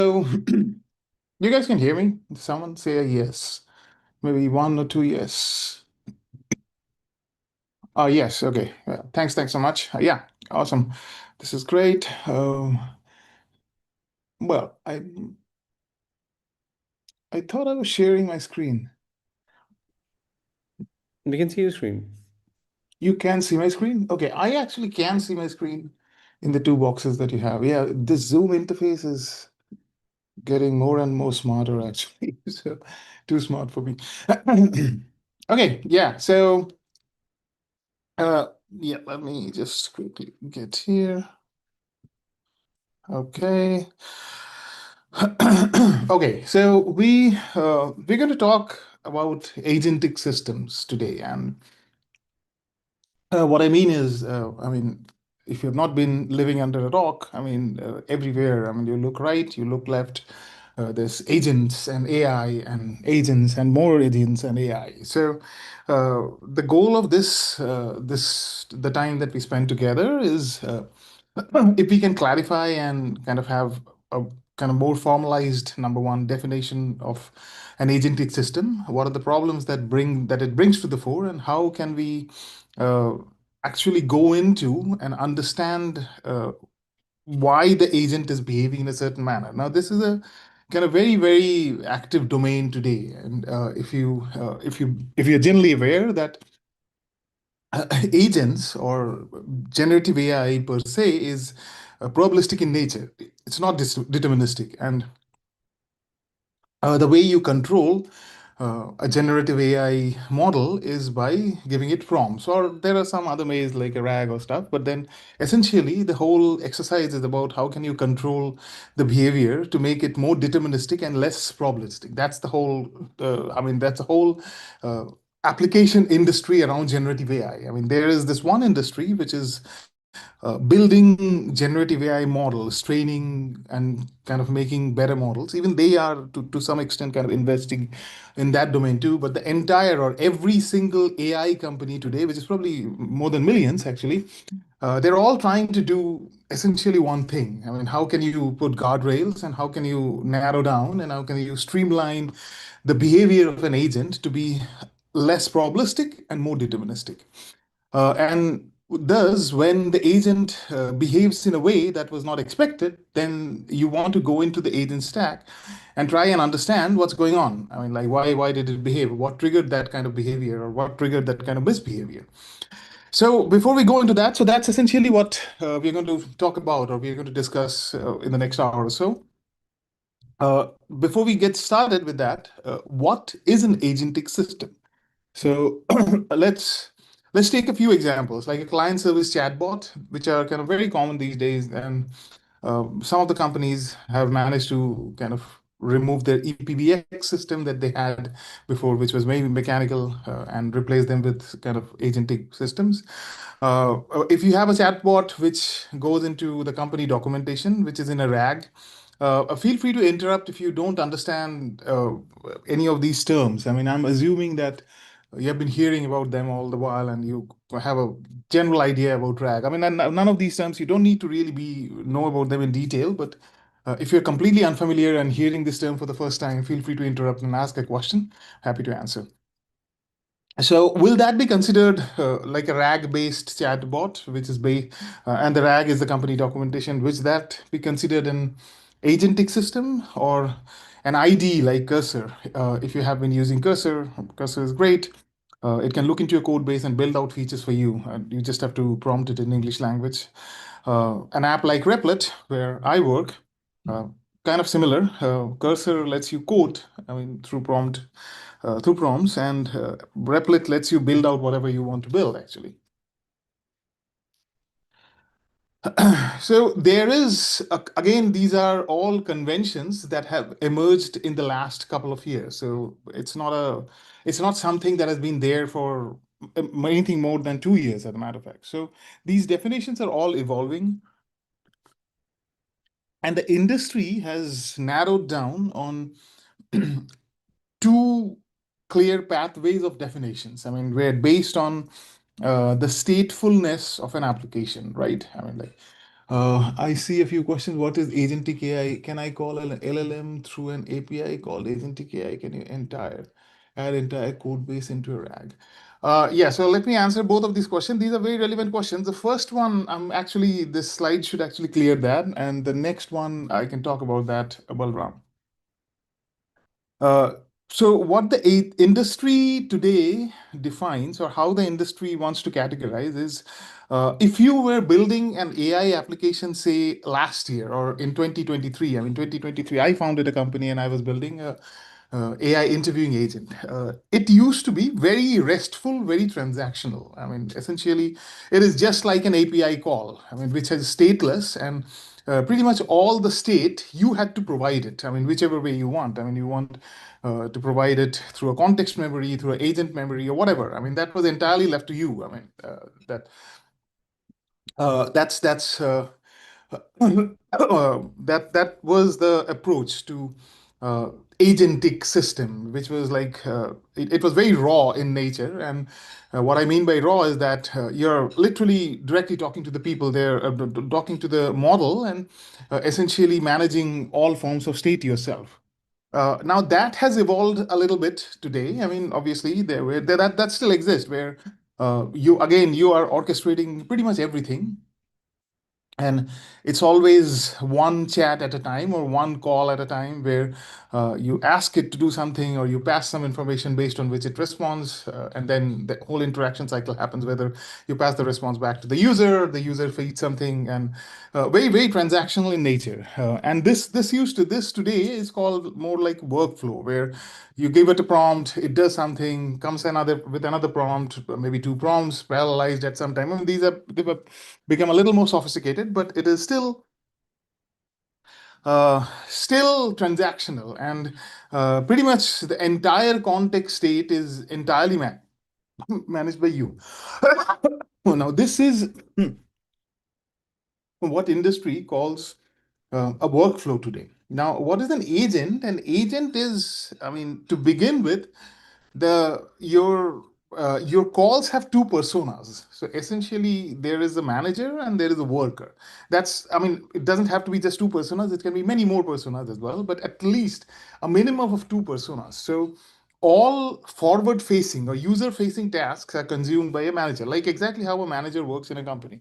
So you guys can hear me? Someone say a yes. Maybe one or two yes. Oh, yes. Okay. Thanks so much. Yeah, awesome. This is great. Well, I thought I was sharing my screen. We can see your screen. You can see my screen? Okay, I actually can see my screen in the two boxes that you have. Yeah, this Zoom interface is getting more and more smarter actually. So too smart for me. Okay, yeah. So yeah, let me just quickly get here. Okay. Okay, so we're going to talk about agentic systems today, and what I mean is, if you've not been living under a rock, everywhere, you look right, you look left, there's agents and AI and agents and more agents and AI. So, the goal of the time that we spend together is if we can clarify and kind of have a kind of more formalized number one definition of an agentic system. What are the problems that it brings to the fore, and how can we uh, actually go into and understand why the agent is behaving in a certain manner. Now, this is a kind of very active domain today, and if you're generally aware that agents or generative AI per se is probabilistic in nature. It's not deterministic, and the way you control a generative AI model is by giving it prompts, or there are some other ways like a RAG or stuff. But then essentially, the whole exercise is about how can you control the behavior to make it more deterministic and less probabilistic. That's the whole, that's the whole uh, application industry around generative AI. I mean, there is this one industry which is building generative AI models, training and kind of making better models. Even they are to some extent kind of investing in that domain too. But the entire or every single AI company today, which is probably more than millions actually, they're all trying to do essentially one thing. I mean, how can you put guardrails and how can you narrow down and how can you streamline the behavior of an agent to be less probabilistic and more deterministic? And thus, when the agent behaves in a way that was not expected, then you want to go into the agent stack and try and understand what's going on. I mean, like why did it behave? What triggered that kind of behavior, or what triggered that kind of misbehavior? So before we go into that, so that's essentially what we're going to talk about, or we're going to discuss in the next hour or so. Uh, Before we get started with that, what is an agentic system? So let's take a few examples, like a client service chatbot, which are kind of very common these days, and some of the companies have managed to kind of remove their EPBX system that they had before, which was maybe mechanical, and replace them with kind of agentic systems. If you have a chatbot which goes into the company documentation, which is in a RAG, feel free to interrupt if you don't understand any of these terms. I mean, I'm assuming that you have been hearing about them all the while and you have a general idea about RAG. I mean, none of these terms, you don't need to really know about them in detail, but if you're completely unfamiliar and hearing this term for the first time, feel free to interrupt and ask a question. Happy to answer. So will that be considered like a RAG-based chatbot, which is and the RAG is the company documentation, which that be considered an agentic system or an ID like Cursor? If you have been using Cursor, Cursor is great. It can look into your code base and build out features for you. You just have to prompt it in English language. An app like Replit, where I work, uh, kind of similar. Cursor lets you code, through prompts, and Replit lets you build out whatever you want to build, actually. So there is, again, these are all conventions that have emerged in the last couple of years. So it's not something that has been there for anything more than 2 years, as a matter of fact. So these definitions are all evolving, and the industry has narrowed down on two clear pathways of definitions. I mean, where based on the statefulness of an application, right? I mean, like I see a few questions. What is agentic AI? Can I call an LLM through an API called agentic AI? Can you add entire code base into a RAG? Yeah, so let me answer both of these questions. These are very relevant questions. The first one, this slide should actually clear that. And the next one, I can talk about that, Balram. Uh, so what the industry today defines, or how the industry wants to categorize, is if you were building an AI application, say last year or in 2023. I mean, 2023, I founded a company and I was building a AI interviewing agent. It used to be very restful, very transactional. I mean, essentially, it is just like an API call, I mean, which is stateless, and pretty much all the state you had to provide it. I mean, whichever way you want. I mean, you want to provide it through a context memory, through an agent memory, or whatever. I mean, that was entirely left to you. I mean, that's that was the approach to uh, agentic system, which was like it was very raw in nature. And what I mean by raw is that you're literally directly talking to the people there, talking to the model, and essentially managing all forms of state yourself. Now that has evolved a little bit today. I mean, obviously, that still exists, where you are orchestrating pretty much everything, and it's always one chat at a time or one call at a time, where you ask it to do something or you pass some information based on which it responds, and then the whole interaction cycle happens, whether you pass the response back to the user feeds something, and very very transactional in nature. And this today is called more like workflow, where you give it a prompt, it does something, comes another with another prompt, maybe two prompts parallelized at some time. I mean, they've become a little more sophisticated, but it is still transactional, and pretty much the entire context state is entirely managed by you. Oh, now this is what industry calls a workflow today. Now, what is an agent? An agent is, I mean, to begin with, the your calls have two personas. So essentially, there is a manager and there is a worker. That's, I mean, it doesn't have to be just two personas. It can be many more personas as well, but at least a minimum of two personas. So all forward facing or user facing tasks are consumed by a manager, like exactly how a manager works in a company.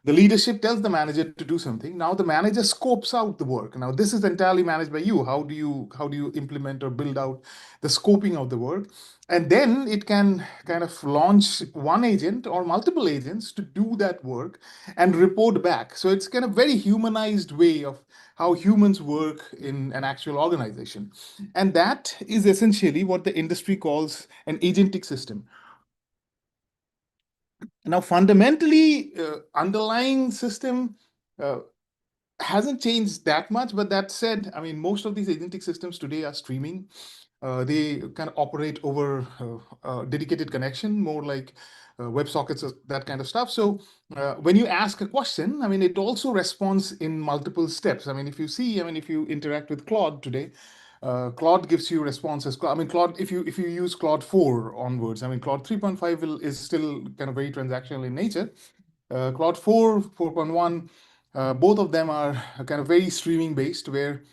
The leadership tells the manager to do something. Now the manager scopes out the work. Now this is entirely managed by you. How do you implement or build out the scoping of the work? And then it can kind of launch one agent or multiple agents to do that work and report back. So it's kind of very humanized way of how humans work in an actual organization. And that is essentially what the industry calls an agentic system. Now, fundamentally, underlying system uh, hasn't changed that much. But that said, I mean, most of these agentic systems today are streaming. They kind of operate over dedicated connection, more like WebSockets, that kind of stuff. So when you ask a question, I mean, it also responds in multiple steps. I mean, if you interact with Claude today, Claude gives you responses. I mean, Claude, if you use Claude 4 onwards, I mean, Claude 3.5 is still kind of very transactional in nature. Claude 4, 4.1, both of them are kind of very streaming based, where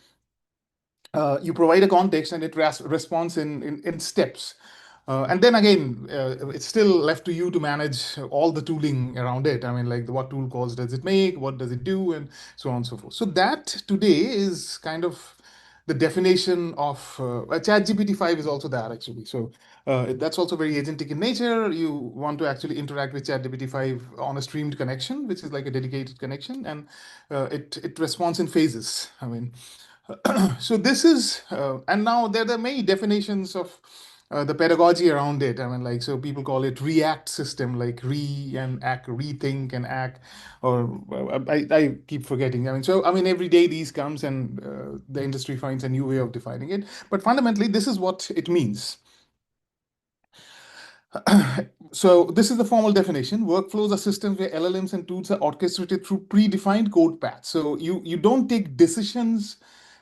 you provide a context and it responds in steps. And then again, it's still left to you to manage all the tooling around it. I mean, like what tool calls does it make, what does it do, and so on and so forth. So that today is kind of the definition of ChatGPT 5 is also that actually. So that's also very agentic in nature. You want to actually interact with ChatGPT 5 on a streamed connection, which is like a dedicated connection, and it responds in phases. I mean, so this is, and now there are many definitions of the pedagogy around it. I mean, like, so people call it React system, like and act, rethink and act, or I keep forgetting. I mean, so I mean, every day these comes and the industry finds a new way of defining it. But fundamentally, this is what it means. So this is the formal definition. Workflows are systems where LLMs and tools are orchestrated through predefined code paths. So you don't take decisions.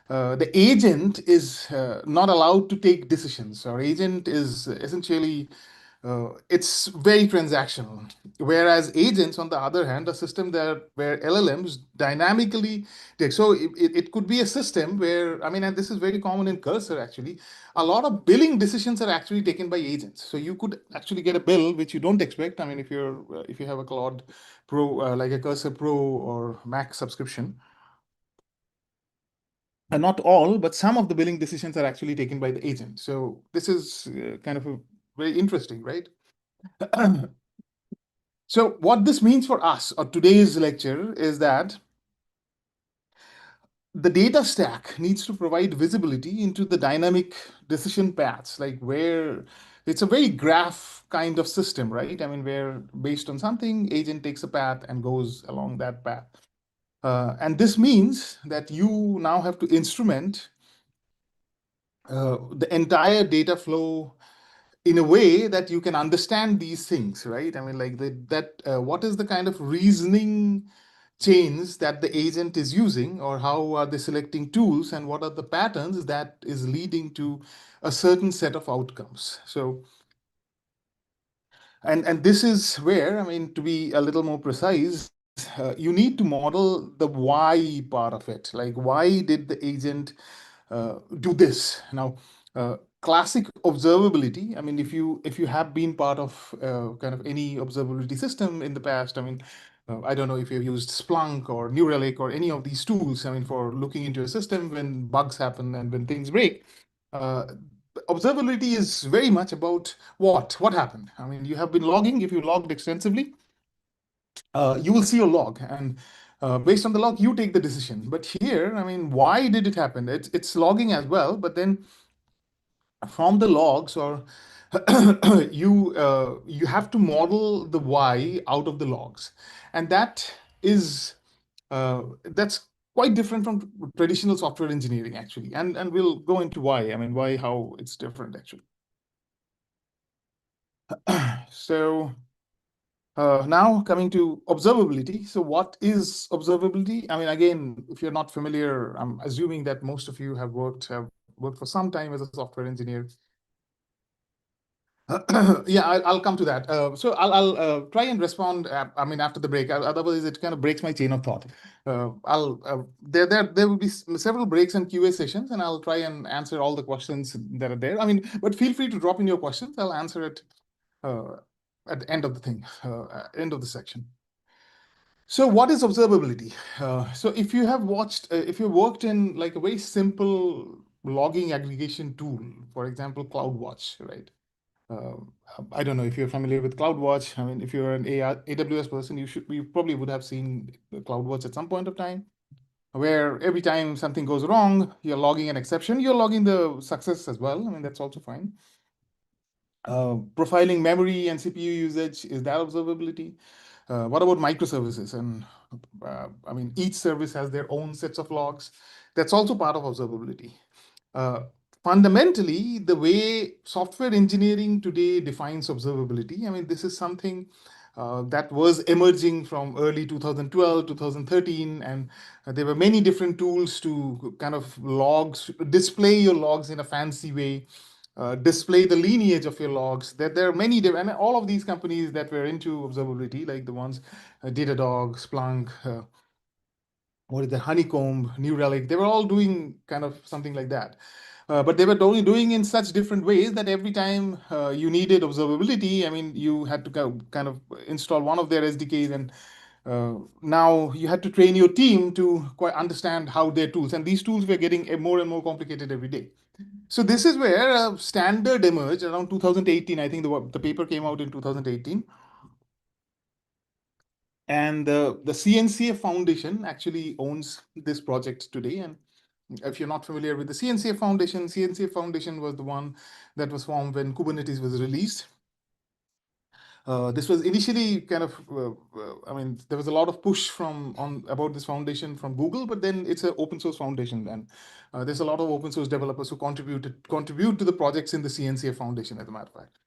The agent is not allowed to take decisions. Our agent is essentially it's very transactional. Whereas agents, on the other hand, a system that where LLMs dynamically take. So it could be a system where, I mean, and this is very common in Cursor actually, a lot of billing decisions are actually taken by agents. So you could actually get a bill which you don't expect. I mean, if you have a Claude Pro, like a Cursor Pro or Mac subscription, and not all, but some of the billing decisions are actually taken by the agent. So this is kind of a very interesting, right? So what this means for us, or today's lecture, is that the data stack needs to provide visibility into the dynamic decision paths, like where it's a very graph kind of system, right? I mean, where based on something, agent takes a path and goes along that path. And this means that you now have to instrument the entire data flow in a way that you can understand these things, right? I mean, like what is the kind of reasoning chains that the agent is using, or how are they selecting tools, and what are the patterns that is leading to a certain set of outcomes. So, and this is where, I mean, to be a little more precise, you need to model the why part of it. Like, why did the agent do this? Now, classic observability. I mean, if you have been part of kind of any observability system in the past, I mean, I don't know if you've used Splunk or New Relic or any of these tools. I mean, for looking into a system when bugs happen and when things break. Uh, Observability is very much about what happened. I mean, you have been logging. If you logged extensively, you will see your log, and based on the log, you take the decision. But here, I mean, why did it happen? It's logging as well, but then from the logs, or you have to model the why out of the logs, and that's quite different from traditional software engineering actually, and we'll go into why. I mean, why, how it's different actually. So now coming to observability. So what is observability? I mean, again, if you're not familiar, I'm assuming that most of you have worked for some time as a software engineer. Yeah, I'll come to that. So I'll try and respond. I mean, after the break. Otherwise, it kind of breaks my chain of thought. I'll there will be several breaks and QA sessions, and I'll try and answer all the questions that are there. I mean, but feel free to drop in your questions. I'll answer it uh, at the end of the thing, end of the section. So what is observability? So if you worked in like a very simple logging aggregation tool, for example, CloudWatch, right? Uh, I don't know if you're familiar with CloudWatch. I mean, if you're an AWS person, you probably would have seen the CloudWatch at some point of time, where every time something goes wrong, you're logging an exception, you're logging the success as well. I mean, that's also fine. Profiling memory and CPU usage, is that observability? What about microservices? And I mean, each service has their own sets of logs. That's also part of observability. Uh, Fundamentally, the way software engineering today defines observability, I mean, this is something that was emerging from early 2012, 2013, and there were many different tools to kind of display your logs in a fancy way, display the lineage of your logs. That there are many different, and all of these companies that were into observability, like the ones, Datadog, Splunk, what is the Honeycomb, New Relic, they were all doing kind of something like that. But they were only doing in such different ways that every time you needed observability, I mean, you had to kind of install one of their SDKs, and now you had to train your team to quite understand how their tools, and these tools were getting more and more complicated every day. So this is where a standard emerged around 2018. I think the paper came out in 2018. And the CNCF Foundation actually owns this project today. And if you're not familiar with the CNCF Foundation was the one that was formed when Kubernetes was released. This was initially kind of, I mean, there was a lot of push about this foundation from Google, but then it's an open source foundation, and there's a lot of open source developers who contribute to the projects in the CNCF Foundation, as a matter of fact.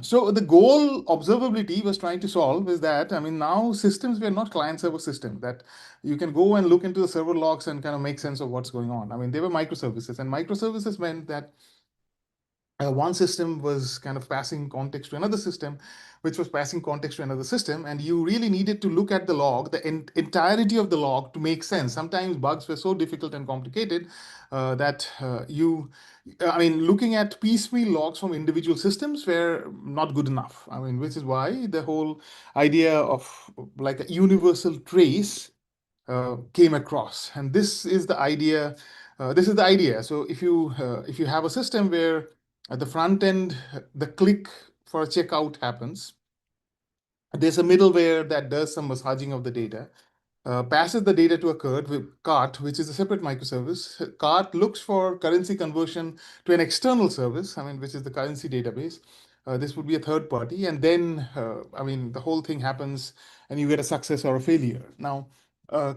So the goal observability was trying to solve is that, I mean, now systems were not client server systems that you can go and look into the server logs and kind of make sense of what's going on. I mean, they were microservices, and microservices meant that one system was kind of passing context to another system, which was passing context to another system, and you really needed to look at the log, the entirety of the log, to make sense. Sometimes bugs were so difficult and complicated that I mean, looking at piecemeal logs from individual systems were not good enough. I mean, which is why the whole idea of like a universal trace came across, and this is the idea. So if you have a system where at the front end the click for a checkout happens, there's a middleware that does some massaging of the data, passes the data to a cart, which is a separate microservice. Cart looks for currency conversion to an external service, I mean, which is the currency database. This would be a third party, and then I mean, the whole thing happens, and you get a success or a failure. Now,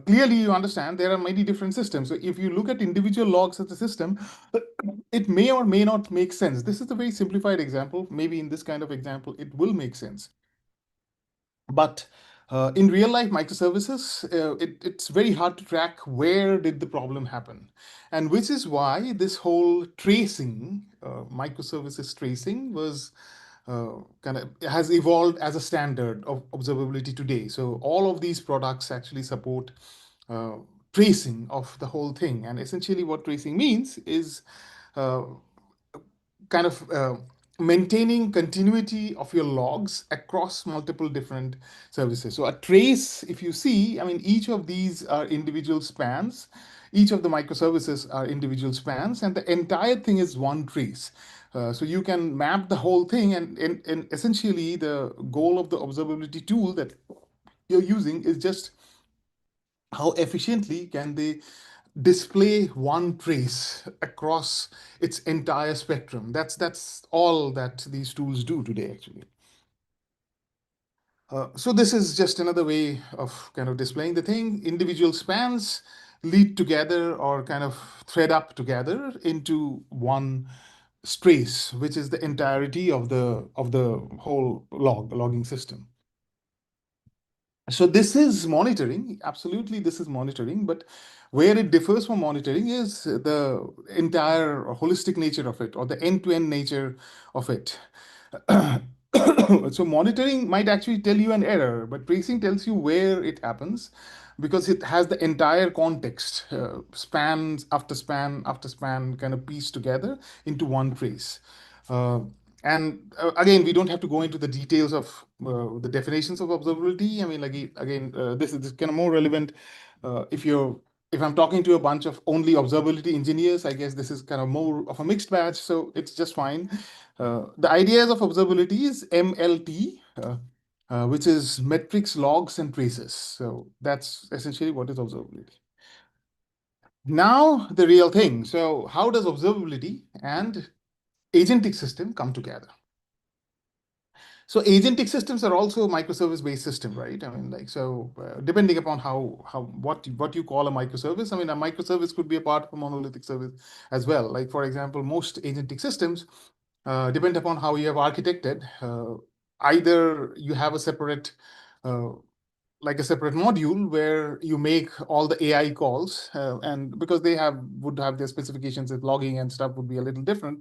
clearly, you understand there are many different systems. So if you look at individual logs of the system, it may or may not make sense. This is a very simplified example. Maybe in this kind of example, it will make sense. But in real life microservices, it's very hard to track where did the problem happen. And which is why this whole tracing, microservices tracing, was kind of has evolved as a standard of observability today. So all of these products actually support uh, tracing of the whole thing. And essentially what tracing means is uh, kind of maintaining continuity of your logs across multiple different services. So a trace, if you see, I mean, each of these are individual spans. Each of the microservices are individual spans, and the entire thing is one trace. So you can map the whole thing, and essentially the goal of the observability tool that you're using is just how efficiently can they display one trace across its entire spectrum. That's all that these tools do today, actually. So this is just another way of kind of displaying the thing. Individual spans lead together or kind of thread up together into one trace, which is the entirety of the whole logging system. So this is monitoring, absolutely this is monitoring, but where it differs from monitoring is the entire holistic nature of it, or the end-to-end nature of it. So monitoring might actually tell you an error, but tracing tells you where it happens because it has the entire context, spans after span after span, kind of pieced together into one trace. Uh, and again, we don't have to go into the details of the definitions of observability. I mean, like again, this is kind of more relevant if I'm talking to a bunch of only observability engineers. I guess this is kind of more of a mixed batch, so it's just fine. The ideas of observability is MLT, which is metrics, logs, and traces. So that's essentially what is observability. Now, the real thing. So, how does observability and agentic system come together? So agentic systems are also microservice-based system, right? I mean, like, so depending upon what you call a microservice, I mean, a microservice could be a part of a monolithic service as well. Like, for example, most agentic systems depend upon how you have architected. Either you have a separate uh, like a separate module where you make all the AI calls, and because they would have their specifications with logging and stuff would be a little different,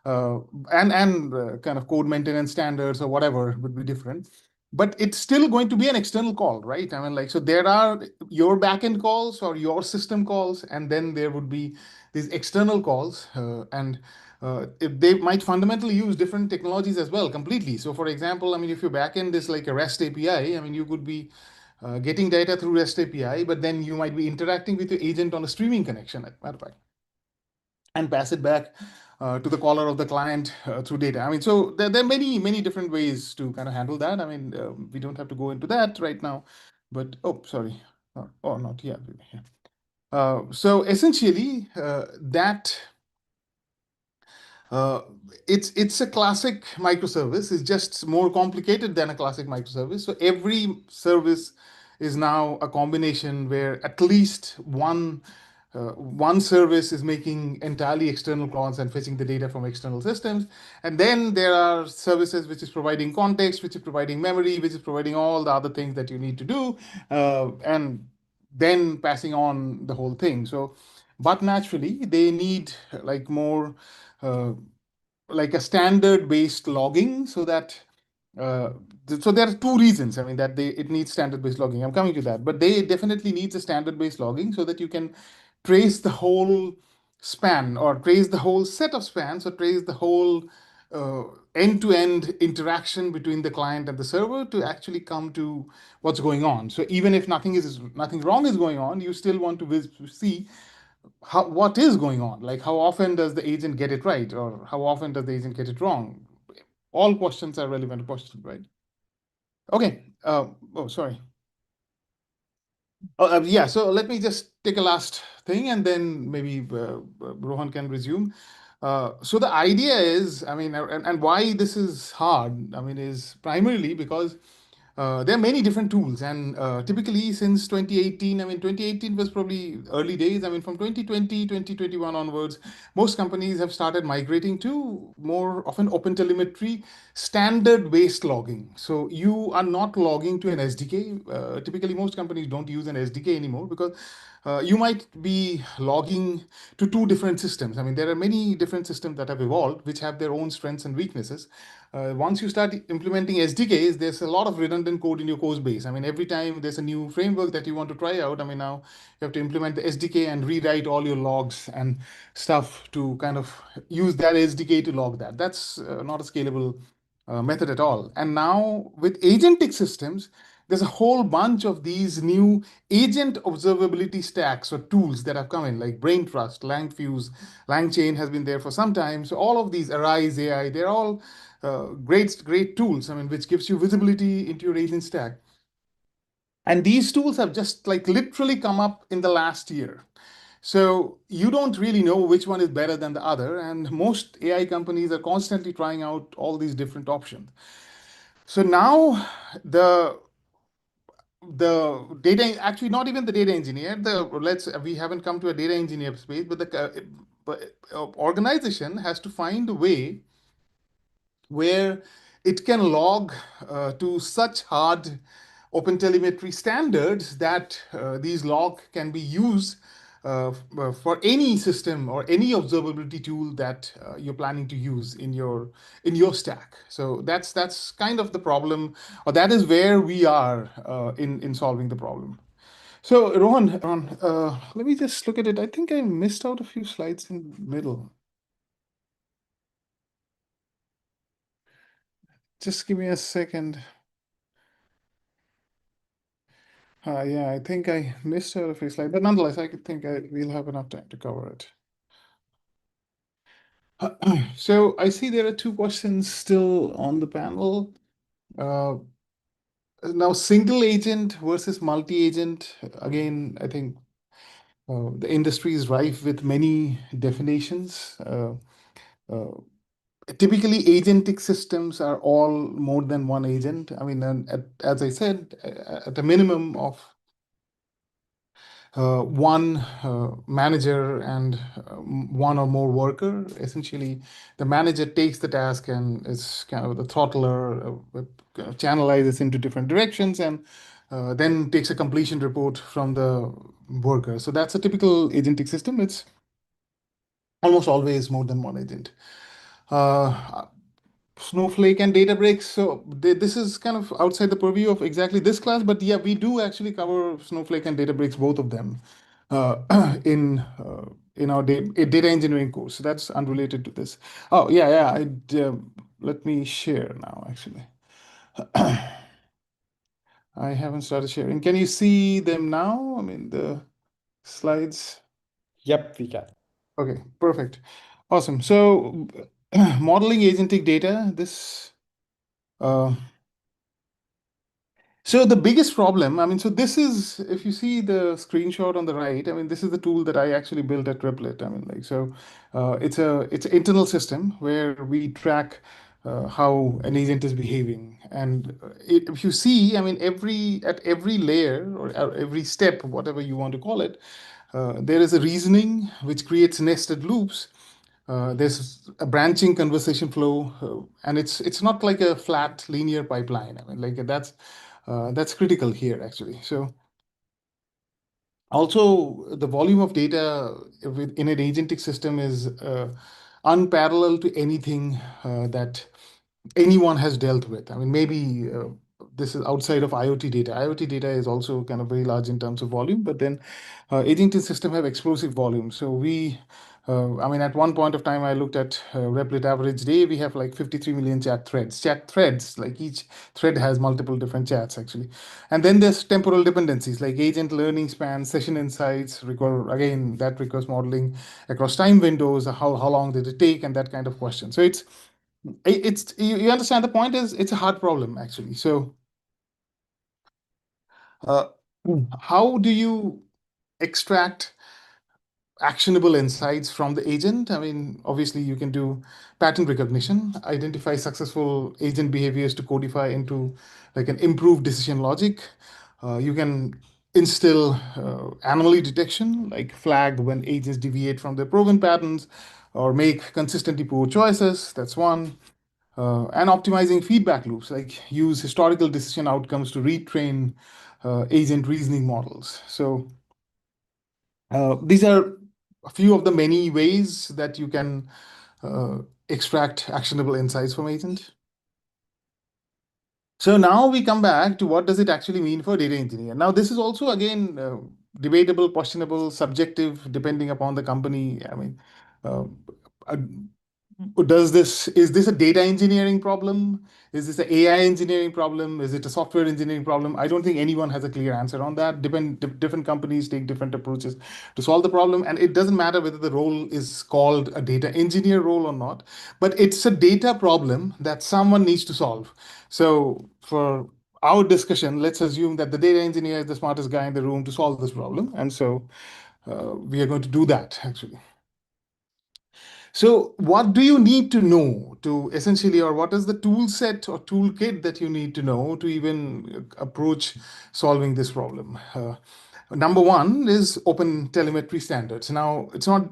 uh, and kind of code maintenance standards or whatever would be different. But it's still going to be an external call, right? I mean, like, so there are your backend calls or your system calls, and then there would be these external calls, and if they might fundamentally use different technologies as well, completely. So, for example, I mean, if your backend is like a REST API, I mean, you could be getting data through REST API, but then you might be interacting with your agent on a streaming connection, at matter of fact, and pass it back to the caller of the client through data. I mean, so there are many different ways to kind of handle that. I mean, we don't have to go into that right now, but oh, sorry, oh, not yeah. Yeah. So essentially, that uh, it's a classic microservice. It's just more complicated than a classic microservice. So every service is now a combination where at least one service is making entirely external calls and fetching the data from external systems, and then there are services which is providing context, which is providing memory, which is providing all the other things that you need to do, and then passing on the whole thing. So, but naturally, they need like more uh, like a standard based logging, so that uh, so there are two reasons. I mean, that it needs standard based logging. I'm coming to that, but they definitely needs a standard based logging so that you can trace the whole span, or trace the whole set of spans, or trace the whole uh, end-to-end interaction between the client and the server to actually come to what's going on. So even if nothing wrong is going on, you still want to see what is going on. Like, how often does the agent get it right, or how often does the agent get it wrong? All questions are relevant questions, right? Okay. Oh, sorry. Yeah, so let me just take a last thing, and then maybe Rohan can resume. So the idea is, I mean, and why this is hard, I mean, is primarily because there are many different tools, and typically since 2018, I mean, 2018 was probably early days. I mean, from 2020, 2021 onwards, most companies have started migrating to more often open telemetry standard based logging. So you are not logging to an SDK. Typically, most companies don't use an SDK anymore, because you might be logging to two different systems. I mean, there are many different systems that have evolved, which have their own strengths and weaknesses. Once you start implementing SDKs, there's a lot of redundant code in your code base. I mean, every time there's a new framework that you want to try out, I mean, now you have to implement the SDK and rewrite all your logs and stuff to kind of use that SDK to log that. That's not a scalable method at all. And now with agentic systems, there's a whole bunch of these new agent observability stacks or tools that have come in, like Brain Trust, LangFuse, LangChain has been there for some time. So all of these, Arise AI, they're all great tools. I mean, which gives you visibility into your agent stack. And these tools have just like literally come up in the last year. So you don't really know which one is better than the other. And most AI companies are constantly trying out all these different options. So now the data, actually not even the data engineer, the let's we haven't come to a data engineer space, but the organization has to find a way where it can log to such hard OpenTelemetry standards that these log can be used for any system or any observability tool that you're planning to use in your stack. So that's kind of the problem, or that is where we are in solving the problem. So Rohan, let me just look at it. I think I missed out a few slides in the middle. Just give me a second. Yeah, I think I missed out a few slides, but nonetheless, we'll have enough time to cover it. So I see there are two questions still on the panel. Uh, Now, single agent versus multi-agent. Again, I think the industry is rife with many definitions. Uh, Typically, agentic systems are all more than one agent. I mean, and as I said, at a minimum of one manager and one or more worker. Essentially, the manager takes the task and is kind of the throttler, kind of channelizes into different directions, and then takes a completion report from the worker. So that's a typical agentic system. It's almost always more than one agent. Uh, Snowflake and Databricks. So this is kind of outside the purview of exactly this class, but yeah, we do actually cover Snowflake and Databricks, both of them, in our data engineering course. So that's unrelated to this. Oh yeah, yeah. Let me share now. Actually, I haven't started sharing. Can you see them now? I mean the slides. Yep, we can. Okay, perfect, awesome. So modeling agentic data. This. Uh, So the biggest problem, I mean, so this is, if you see the screenshot on the right, I mean, this is the tool that I actually built at Triplet. I mean, like, so it's an internal system where we track how an agent is behaving. And if you see, I mean, at every layer or every step, whatever you want to call it, there is a reasoning which creates nested loops. There's a branching conversation flow, and it's not like a flat linear pipeline. I mean, like that's critical here actually. So also the volume of data in an agentic system is unparalleled to anything that anyone has dealt with. I mean, maybe this is outside of IoT data. IoT data is also kind of very large in terms of volume, but then agentic system have explosive volume. So I mean, at one point of time, I looked at Replit average day. We have like 53 million chat threads. Chat threads, like each thread has multiple different chats actually. And then there's temporal dependencies like agent learning span, session insights. Again, that requires modeling across time windows. How long did it take, and that kind of question. So it's you understand the point is it's a hard problem actually. So uh, how do you extract actionable insights from the agent? I mean, obviously you can do pattern recognition, identify successful agent behaviors to codify into like an improved decision logic. You can instill anomaly detection, like flag when agents deviate from their proven patterns or make consistently poor choices. That's one. And optimizing feedback loops, like use historical decision outcomes to retrain agent reasoning models. So these are a few of the many ways that you can uh, extract actionable insights from agent. So now we come back to what does it actually mean for data engineer. Now this is also again debatable, questionable, subjective, depending upon the company. I mean, uh, uh, is this a data engineering problem? Is this an AI engineering problem? Is it a software engineering problem? I don't think anyone has a clear answer on that. Different companies take different approaches to solve the problem, and it doesn't matter whether the role is called a data engineer role or not, but it's a data problem that someone needs to solve. So for our discussion, let's assume that the data engineer is the smartest guy in the room to solve this problem, and so we are going to do that actually. So, what do you need to know to essentially, or what is the tool set or toolkit that you need to know to even approach solving this problem? Number one is open telemetry standards. Now,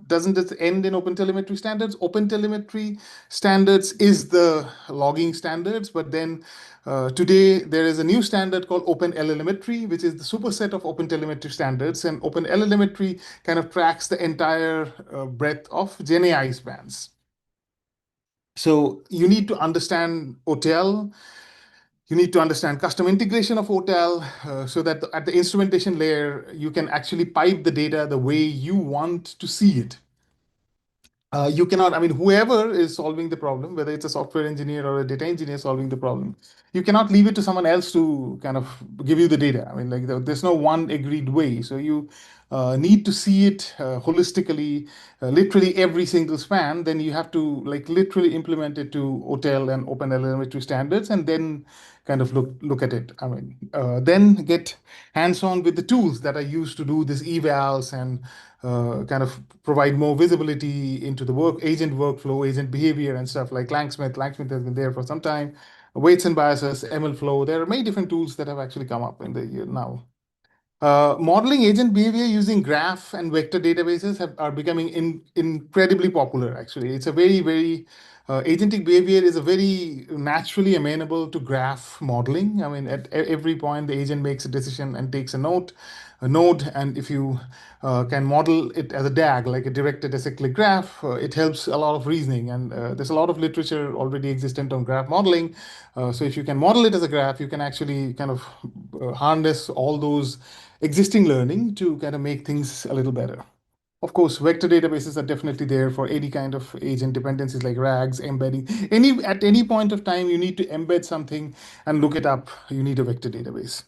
doesn't it end in open telemetry standards? Open telemetry standards is the logging standards, but then today there is a new standard called open LLMetry, which is the superset of open telemetry standards. And open LLMetry kind of tracks the entire breadth of GenAI spans. So you need to understand OTL. You need to understand custom integration of OTel so that at the instrumentation layer, you can actually pipe the data the way you want to see it. You cannot, I mean, whoever is solving the problem, whether it's a software engineer or a data engineer solving the problem, you cannot leave it to someone else to kind of give you the data. I mean, like there's no one agreed way. So you need to see it holistically, literally every single span. Then you have to like literally implement it to OTel and OpenLLM standards, and then kind of look at it. I mean, then get hands-on with the tools that are used to do this evals and kind of provide more visibility into the agent workflow, agent behavior, and stuff like Langsmith. Langsmith has been there for some time. Weights and biases, MLflow. There are many different tools that have actually come up in the year now. Modeling agent behavior using graph and vector databases are becoming incredibly popular, actually. It's a very, agentic behavior is a very naturally amenable to graph modeling. I mean, at every point, the agent makes a decision and takes a node, and if you can model it as a DAG, like a directed acyclic graph, it helps a lot of reasoning. And there's a lot of literature already existent on graph modeling. So if you can model it as a graph, you can actually kind of harness all those existing learning to kind of make things a little better. Of course, vector databases are definitely there for any kind of agent dependencies like RAGs, embedding. At any point of time, you need to embed something and look it up. You need a vector database.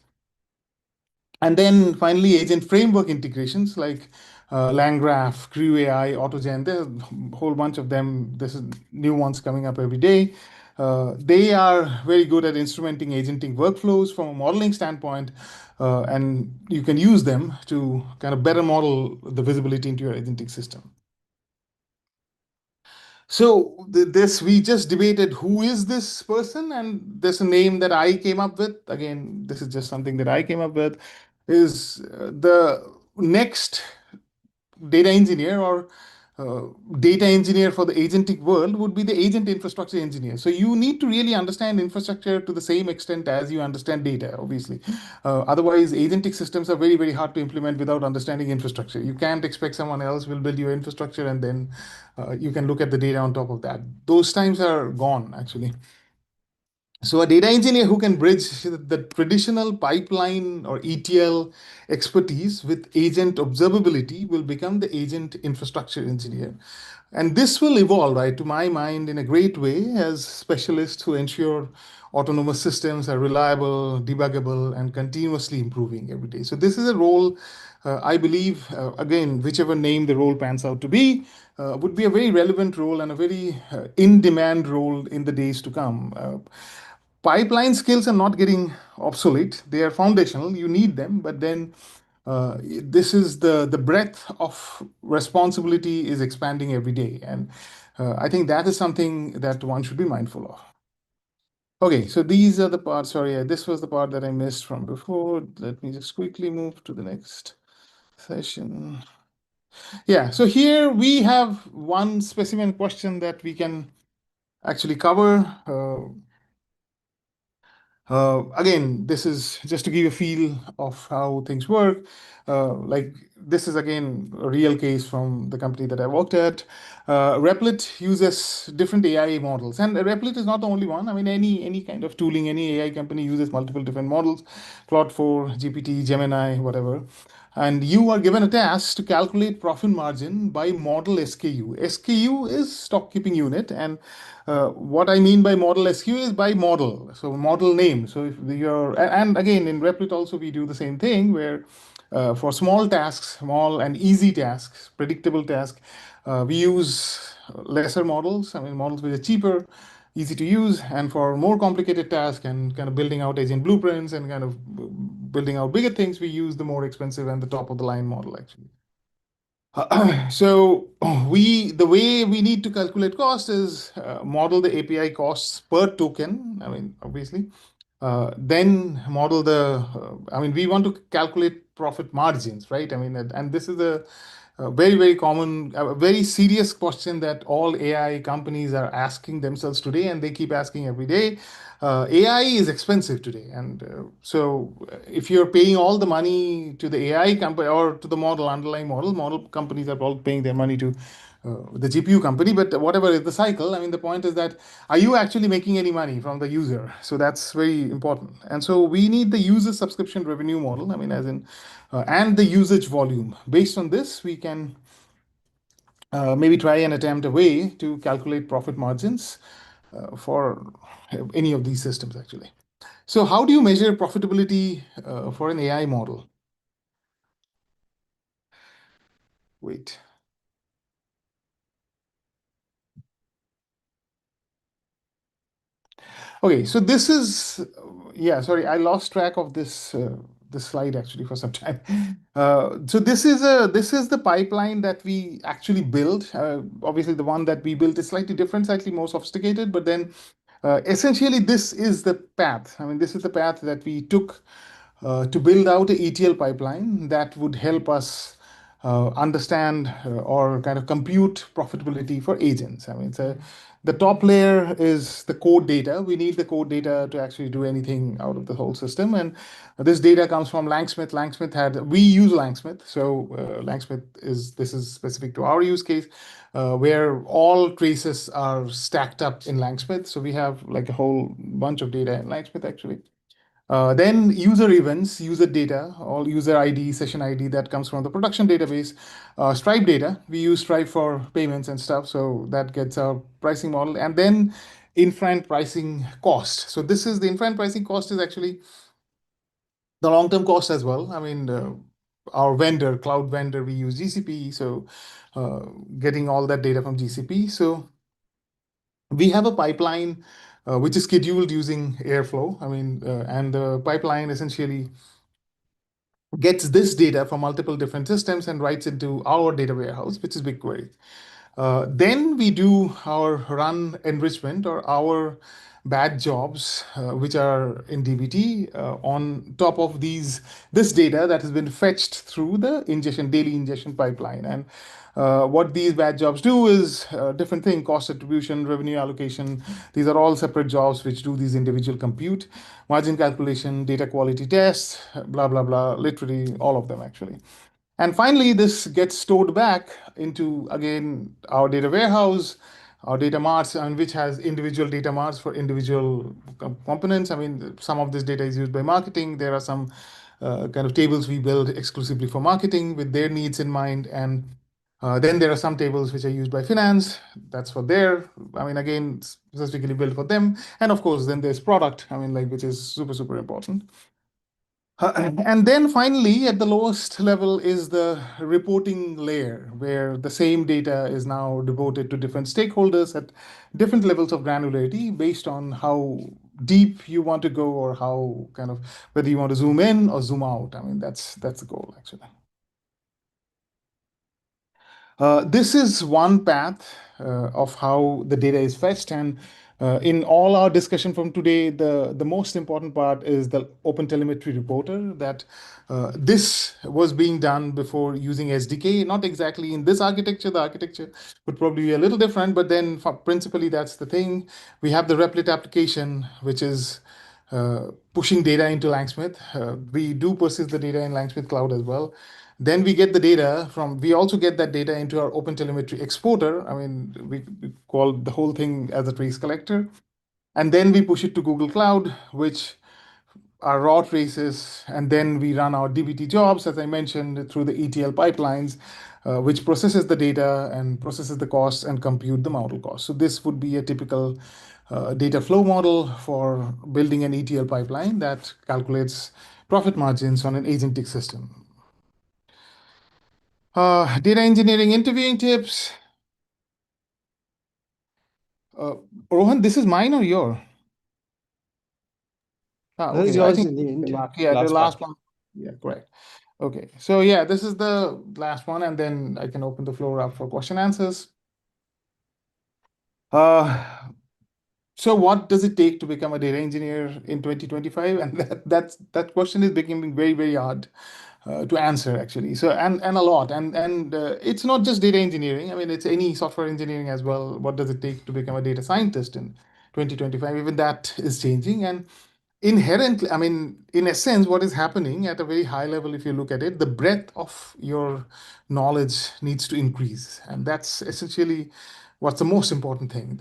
And then finally, agent framework integrations like LangGraph, Crew AI, AutoGen. There's a whole bunch of them. There's new ones coming up every day. They are very good at instrumenting agentic workflows from a modeling standpoint, and you can use them to kind of better model the visibility into your agentic system. So this we just debated who is this person, and there's a name that I came up with. Again, this is just something that I came up with. Is the next data engineer or uh, data engineer for the agentic world would be the agent infrastructure engineer. So you need to really understand infrastructure to the same extent as you understand data, obviously. Otherwise, agentic systems are very, very hard to implement without understanding infrastructure. You can't expect someone else will build your infrastructure and then you can look at the data on top of that. Those times are gone, actually. So a data engineer who can bridge the traditional pipeline or ETL expertise with agent observability will become the agent infrastructure engineer. And this will evolve, right, to my mind, in a great way as specialists who ensure autonomous systems are reliable, debuggable, and continuously improving every day. So this is a role, I believe, again, whichever name the role pans out to be, would be a very relevant role and a very in-demand role in the days to come. Pipeline skills are not getting obsolete. They are foundational. You need them, but then this is the breadth of responsibility is expanding every day, and I think that is something that one should be mindful of. Okay, so these are the parts. Sorry, this was the part that I missed from before. Let me just quickly move to the next session. Yeah, so here we have one specimen question that we can actually cover. Again, this is just to give you a feel of how things work. Like this is again a real case from the company that I worked at. Replit uses different AI models, and Replit is not the only one. I mean, any kind of tooling, any AI company uses multiple different models, Claude 4, GPT, Gemini, whatever. And you are given a task to calculate profit margin by model SKU. SKU is stock keeping unit, and what I mean by model SKU is by model, so model name. So if you're, and again in Replit also we do the same thing where for small tasks, small and easy tasks, predictable tasks, we use lesser models. I mean models which are cheaper, easy to use, and for more complicated tasks and kind of building out agent blueprints and kind of building out bigger things, we use the more expensive and the top of the line model actually. So the way we need to calculate cost is model the API costs per token. I mean, obviously, then model the. I mean, we want to calculate profit margins, right? I mean, and this is a very very common, a very serious question that all AI companies are asking themselves today, and they keep asking every day. AI is expensive today, and so if you're paying all the money to the AI company or to the model, underlying model companies are all paying their money to the GPU company, but whatever is the cycle, I mean, the point is that are you actually making any money from the user? So that's very important. And so we need the user subscription revenue model, I mean, as in, and the usage volume. Based on this, we can maybe try and attempt a way to calculate profit margins for any of these systems, actually. So how do you measure profitability for an AI model? Wait. Okay, so this is, yeah, sorry, I lost track of this slide actually for some time. So this is the pipeline that we actually built. Obviously, the one that we built is slightly different, slightly more sophisticated, but then essentially this is the path. I mean, this is the path that we took to build out a ETL pipeline that would help us understand or kind of compute profitability for agents. I mean, so the top layer is the code data. We need the code data to actually do anything out of the whole system. And this data comes from Langsmith. We use Langsmith. So Langsmith this is specific to our use case, where all traces are stacked up in Langsmith. So we have like a whole bunch of data in Langsmith actually. Then user events, user data, all user ID, session ID that comes from the production database. Stripe data, we use Stripe for payments and stuff, so that gets our pricing model. And then in-front pricing cost. So this is the in-front pricing cost is actually the long-term cost as well. I mean, our vendor, cloud vendor, we use GCP, so getting all that data from GCP. So we have a pipeline which is scheduled using Airflow. I mean, and the pipeline essentially gets this data from multiple different systems and writes into our data warehouse, which is BigQuery. Then we do our run enrichment or our bad jobs which are in DBT on top of this data that has been fetched through the daily ingestion pipeline. And what these bad jobs do is different thing: cost attribution, revenue allocation. These are all separate jobs which do these individual compute, margin calculation, data quality tests, blah blah blah. Literally all of them actually. And finally, this gets stored back into, again, our data warehouse, our data marts, and which has individual data marts for individual components. I mean, some of this data is used by marketing. There are some kind of tables we build exclusively for marketing with their needs in mind. And then there are some tables which are used by finance. That's for their, I mean, again, specifically built for them. And of course, then there's product, I mean, like, which is super, super important. And then finally, at the lowest level is the reporting layer, where the same data is now devoted to different stakeholders at different levels of granularity based on how deep you want to go, or how kind of whether you want to zoom in or zoom out. I mean, that's the goal actually. This is one path of how the data is fetched. And in all our discussion from today, the most important part is the OpenTelemetry reporter. That this was being done before using SDK, not exactly in this architecture. The architecture would probably be a little different, but then principally that's the thing. We have the Replit application, which is pushing data into Langsmith. We do persist the data in Langsmith Cloud as well. Then we get the data we also get that data into our OpenTelemetry exporter. I mean, we call the whole thing as a trace collector. And then we push it to Google Cloud, which are raw traces. And then we run our DBT jobs, as I mentioned, through the ETL pipelines, which processes the data and processes the costs and compute the model costs. So this would be a typical data flow model for building an ETL pipeline that calculates profit margins on an agentic system. Data engineering interviewing tips. Rohan, this is mine or your? This is Okay. I yours think in the end, yeah, the last part. last one. Yeah, correct. Okay. So yeah, this is the last one, and then I can open the floor up for question answers. Uh, so what does it take to become a data engineer in 2025? And that question is becoming very, very hard to answer actually. So and a lot, and it's not just data engineering. I mean, it's any software engineering as well. What does it take to become a data scientist in 2025? Even that is changing. And inherently, I mean, in essence, what is happening at a very high level, if you look at it, the breadth of your knowledge needs to increase. And that's essentially what's the most important thing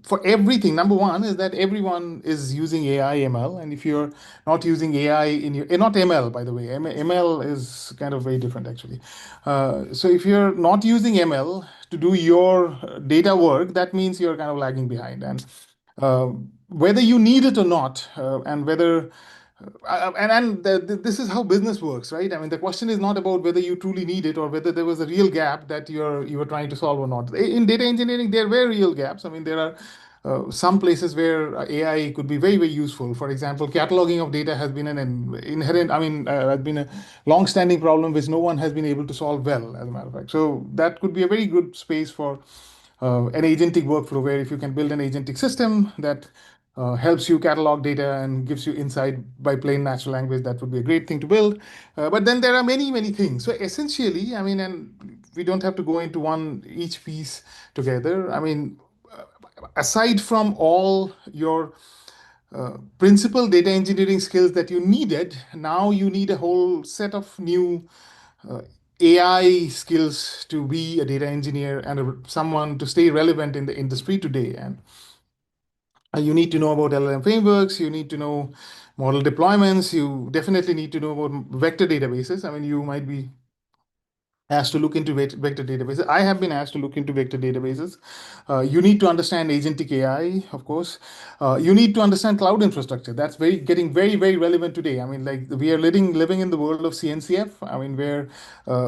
for everything. Number one is that everyone is using AI, ML. And if you're not using AI in your, not ML, by the way, ML is kind of very different actually. So if you're not using ML to do your data work, that means you're kind of lagging behind. And uh, whether you need it or not, and whether this is how business works, right? I mean, the question is not about whether you truly need it or whether there was a real gap that you were trying to solve or not. In data engineering, there were real gaps. I mean, there are some places where AI could be very, very useful. For example, cataloging of data has been an inherent, I mean, has been a long-standing problem which no one has been able to solve well, as a matter of fact. So that could be a very good space for an agentic workflow, where if you can build an agentic system that helps you catalog data and gives you insight by plain natural language, that would be a great thing to build. But then there are many, many things. So essentially, I mean, and we don't have to go into each piece together. I mean, aside from all your principal data engineering skills that you needed, now you need a whole set of new uh, AI skills to be a data engineer and someone to stay relevant in the industry today. And you need to know about LLM frameworks, you need to know model deployments, you definitely need to know about vector databases. I mean, you might be asked to look into vector databases. I have been asked to look into vector databases. You need to understand agentic AI, of course. You need to understand cloud infrastructure. That's getting very, very relevant today. I mean, like, we are living in the world of CNCF. I mean, where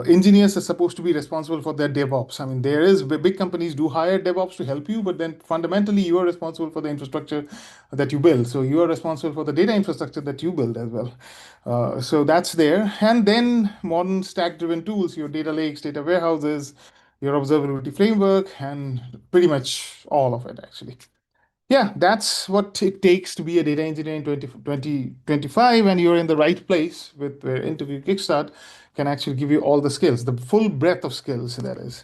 engineers are supposed to be responsible for their DevOps. I mean, there is big companies do hire DevOps to help you, but then fundamentally you are responsible for the infrastructure that you build. So you are responsible for the data infrastructure that you build as well. So that's there. And then modern stack-driven tools, your data lakes, data warehouses, your observability framework, and pretty much all of it actually. Yeah, that's what it takes to be a data engineer in 2025, and you're in the right place with where interview Kickstart can actually give you all the skills, the full breadth of skills that is.